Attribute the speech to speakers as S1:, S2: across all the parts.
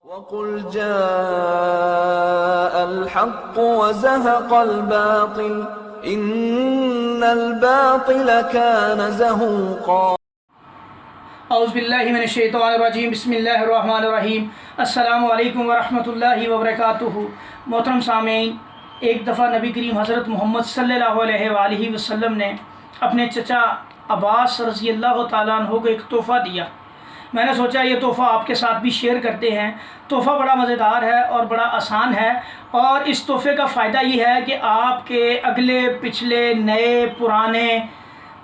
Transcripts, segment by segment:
S1: وَقُلْ جَاءَ الْحَقُّ وَزَهَقَ الْبَاطِلُ إِنَّ الْبَاطِلَ كَانَ زَهُوقًا۔
S2: اعوذ باللہ من الشیطان الرجیم، بسم اللہ الرحمن الرحیم۔ السلام علیکم ورحمۃ اللہ وبرکاتہ۔ محترم سامعین، ایک دفعہ نبی کریم حضرت محمد صلی اللہ علیہ وآلہ وسلم نے اپنے چچا عباس رضی اللہ تعالیٰ عنہ کو ایک تحفہ دیا۔ میں نے سوچا یہ تحفہ آپ کے ساتھ بھی شیئر کرتے ہیں۔ تحفہ بڑا مزیدار ہے اور بڑا آسان ہے، اور اس تحفے کا فائدہ یہ ہے کہ آپ کے اگلے پچھلے نئے پرانے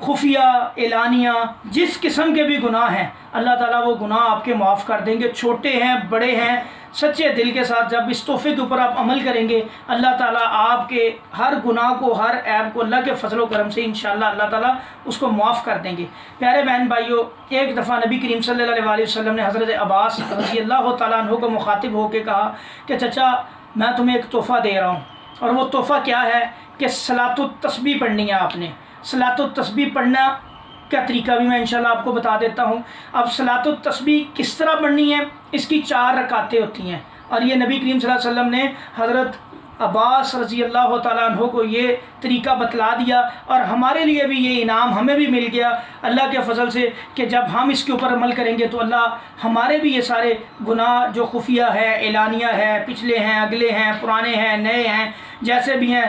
S2: خفیہ اعلانیہ جس قسم کے بھی گناہ ہیں، اللہ تعالیٰ وہ گناہ آپ کے معاف کر دیں گے، چھوٹے ہیں بڑے ہیں۔ سچے دل کے ساتھ جب اس تحفے کے اوپر آپ عمل کریں گے، اللہ تعالیٰ آپ کے ہر گناہ کو، ہر عیب کو اللہ کے فضل و کرم سے انشاءاللہ اللہ تعالیٰ اس کو معاف کر دیں گے۔ پیارے بہن بھائیوں، ایک دفعہ نبی کریم صلی اللہ علیہ وسلم نے حضرت عباس رضی اللہ تعالیٰ عنہ کو مخاطب ہو کے کہا کہ چچا، میں تمہیں ایک تحفہ دے رہا ہوں، اور وہ تحفہ کیا ہے کہ صلاۃ التسبیح پڑھنی ہے آپ نے۔ صلاۃ التسبیح پڑھنا کا طریقہ بھی میں انشاءاللہ آپ کو بتا دیتا ہوں۔ اب صلاۃ التسبیح کس طرح پڑھنی ہے، اس کی 4 رکعتیں ہوتی ہیں، اور یہ نبی کریم صلی اللہ علیہ وسلم نے حضرت عباس رضی اللہ تعالیٰ عنہ کو یہ طریقہ بتلا دیا، اور ہمارے لیے بھی یہ انعام ہمیں بھی مل گیا اللہ کے فضل سے کہ جب ہم اس کے اوپر عمل کریں گے تو اللہ ہمارے بھی یہ سارے گناہ جو خفیہ ہے، اعلانیہ ہے، پچھلے ہیں، اگلے ہیں، پرانے ہیں، نئے ہیں، جیسے بھی ہیں،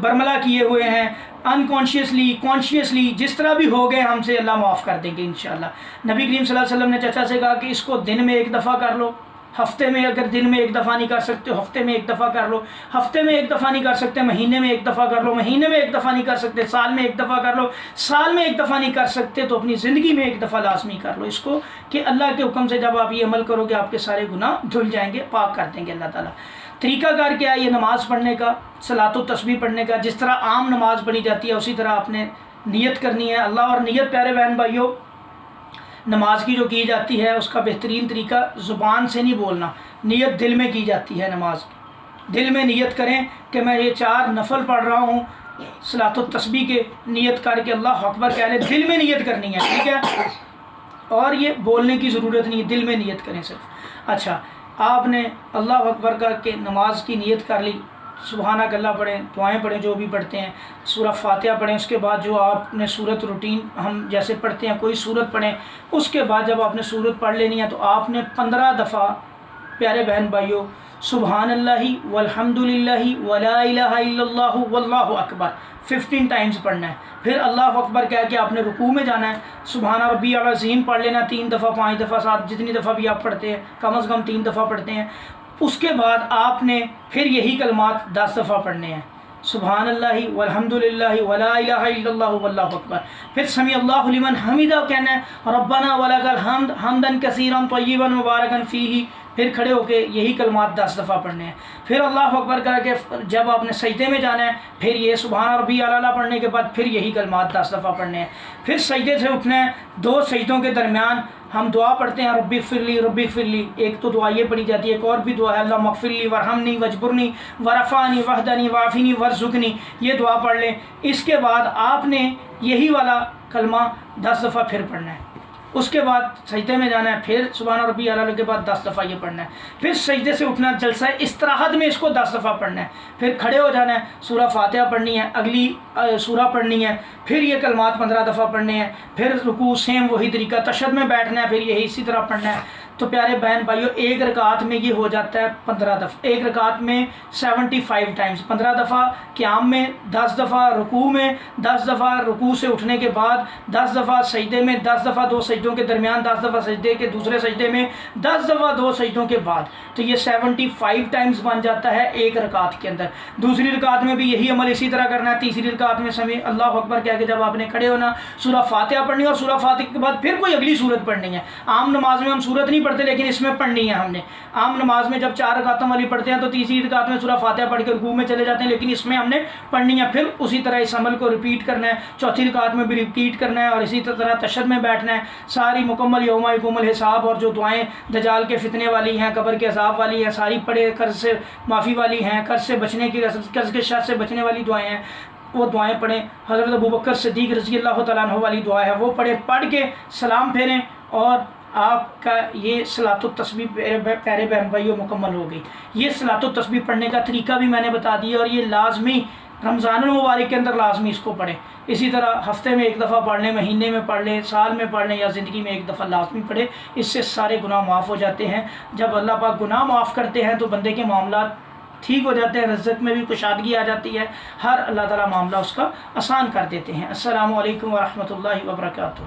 S2: برملا کیے ہوئے ہیں، انکانشیسلی کانشیسلی جس طرح بھی ہو گئے، ہم سے اللہ معاف کر دیں گے انشاءاللہ۔ نبی کریم صلی اللہ علیہ وسلم نے چچا سے کہا کہ اس کو دن میں 1 دفعہ کر لو، ہفتے میں اگر دن میں 1 دفعہ نہیں کر سکتے ہفتے میں 1 دفعہ کر لو، ہفتے میں 1 دفعہ نہیں کر سکتے مہینے میں 1 دفعہ کر لو، مہینے میں 1 دفعہ نہیں کر سکتے سال میں 1 دفعہ کر لو، سال میں 1 دفعہ نہیں کر سکتے تو اپنی زندگی میں 1 دفعہ لازمی کر لو اس کو، کہ اللہ کے حکم سے جب آپ یہ عمل کرو گے آپ کے سارے گناہ دھل جائیں گے، پاک کر دیں گے اللہ تعالیٰ۔ طریقہ کار کیا ہے یہ نماز پڑھنے کا، صلاۃ التسبیح پڑھنے کا؟ جس طرح عام نماز پڑھی جاتی ہے اسی طرح آپ نے نیت کرنی ہے اللہ، اور نیت پیارے بہن بھائیوں نماز کی جو کی جاتی ہے اس کا بہترین طریقہ زبان سے نہیں بولنا، نیت دل میں کی جاتی ہے۔ نماز دل میں نیت کریں کہ میں یہ 4 نفل پڑھ رہا ہوں صلاۃ التسبیح کے، نیت کر کے اللہ اکبر کہہ لیں، دل میں نیت کرنی ہے، ٹھیک ہے، اور یہ بولنے کی ضرورت نہیں ہے، دل میں نیت کریں صرف۔ اچھا، آپ نے اللہ اکبر کر کے نماز کی نیت کر لی، سبحانک اللہ پڑھیں، دعائیں پڑھیں جو بھی پڑھتے ہیں، سورہ فاتحہ پڑھیں، اس کے بعد جو آپ نے سورت روٹین ہم جیسے پڑھتے ہیں کوئی سورت پڑھیں، اس کے بعد جب آپ نے سورت پڑھ لینی ہے تو آپ نے 15 دفعہ پیارے بہن بھائیوں سبحان اللہ والحمد للہ ولا الہ الا اللہ واللہ اکبر 15 ٹائمز پڑھنا ہے۔ پھر اللہ اکبر کہہ کے آپ نے رکوع میں جانا ہے، سبحان ربی العظیم پڑھ لینا 3 دفعہ 5 دفعہ 7 جتنی دفعہ بھی آپ پڑھتے ہیں، کم از کم 3 دفعہ پڑھتے ہیں۔ اس کے بعد آپ نے پھر یہی کلمات 10 دفعہ پڑھنے ہیں، سبحان اللہ والحمد للہ ولا الہ الا اللہ واللہ اکبر۔ پھر سمیع اللہ لمن حمیدہ کہنا ہے، ربنا ولک الحمد حمدا کثیرا طیبا مبارکا فیہ، پھر کھڑے ہو کے یہی کلمات 10 دفعہ پڑھنے ہیں۔ پھر اللہ اکبر کر کے جب آپ نے سجدے میں جانا ہے پھر یہ سبحان ربی الاعلیٰ پڑھنے کے بعد پھر یہی کلمات 10 دفعہ پڑھنے ہیں۔ پھر سجدے سے اٹھنا ہے، 2 سجدوں کے درمیان ہم دعا پڑھتے ہیں ربی اغفر لی ربی اغفر لی، ایک تو دعا یہ پڑھی جاتی ہے، ایک اور بھی دعا ہے اللہم اغفر لی ورحمنی واجبرنی ورفعنی وحدنی وعافنی وارزقنی، یہ دعا پڑھ لیں۔ اس کے بعد آپ نے یہی والا کلمہ 10 دفعہ پھر پڑھنا ہے۔ اس کے بعد سجدے میں جانا ہے، پھر سبحان ربی الاعلیٰ کے بعد 10 دفعہ یہ پڑھنا ہے۔ پھر سجدے سے اٹھنا، جلسہ استراحت میں اس کو 10 دفعہ پڑھنا ہے۔ پھر کھڑے ہو جانا ہے، سورہ فاتحہ پڑھنی ہے، اگلی سورہ پڑھنی ہے، پھر یہ کلمات 15 دفعہ پڑھنے ہیں، پھر رکوع سیم وہی طریقہ، تشہد میں بیٹھنا ہے، پھر یہی اسی طرح پڑھنا ہے۔ تو پیارے بہن بھائیوں ایک رکعت میں یہ ہو جاتا ہے 15 دفعہ، ایک رکعت میں 75 ٹائمز، 15 دفعہ قیام میں، 10 دفعہ رکوع میں، 10 دفعہ رکوع سے اٹھنے کے بعد، 10 دفعہ سجدے میں، 10 دفعہ 2 سجدوں کے درمیان، 10 دفعہ سجدے کے دوسرے سجدے میں، 10 دفعہ 2 سجدوں کے بعد، تو یہ 75 ٹائمز بن جاتا ہے ایک رکعت کے اندر۔ دوسری رکعت میں بھی یہی عمل اسی طرح کرنا ہے۔ تیسری رکعت میں سمیع اللہ اکبر کہہ کے جب آپ نے کھڑے ہونا، سورہ فاتحہ پڑھنی ہے، اور سورہ فاتحہ کے بعد پھر کوئی اگلی سورت پڑھنی ہے۔ عام نماز میں ہم سورت نہیں پڑھتے لیکن اس میں پڑھنی ہے ہم نے۔ عام نماز میں جب 4 رکعتوں والی پڑھتے ہیں تو تیسری رکعت میں سورہ فاتحہ پڑھ کے رکوع میں چلے جاتے ہیں، لیکن اس میں ہم نے پڑھنی ہے۔ پھر اسی طرح اس عمل کو ریپیٹ کرنا ہے، چوتھی رکعت میں بھی ریپیٹ کرنا ہے، اور اسی طرح تشہد میں بیٹھنا ہے، ساری مکمل یوم یقوم الحساب اور جو دعائیں دجال کے فتنے والی ہیں، قبر کے عذاب والی ہیں، ساری پڑھے، قرض سے معافی والی ہیں، قرض سے بچنے کی، قرض کے شر سے بچنے والی دعائیں ہیں، وہ دعائیں پڑھیں۔ حضرت ابوبکر صدیق رضی اللہ تعالیٰ عنہ والی دعا ہے وہ پڑھیں، پڑھ کے سلام پھیریں اور آپ کا یہ صلاۃ التسبیح پیارے بہن بھائیوں مکمل ہو گئی۔ یہ صلاۃ التسبیح پڑھنے کا طریقہ بھی میں نے بتا دیا، اور یہ لازمی رمضان المبارک کے اندر لازمی اس کو پڑھیں۔ اسی طرح ہفتے میں ایک دفعہ پڑھ لیں، مہینے میں پڑھ لیں، سال میں پڑھ لیں، یا زندگی میں ایک دفعہ لازمی پڑھیں۔ اس سے سارے گناہ معاف ہو جاتے ہیں۔ جب اللہ پاک گناہ معاف کرتے ہیں تو بندے کے معاملات ٹھیک ہو جاتے ہیں، رزق میں بھی کشادگی آ جاتی ہے، ہر اللہ تعالیٰ معاملہ اس کا آسان کر دیتے ہیں۔ السلام علیکم ورحمۃ اللہ وبرکاتہ۔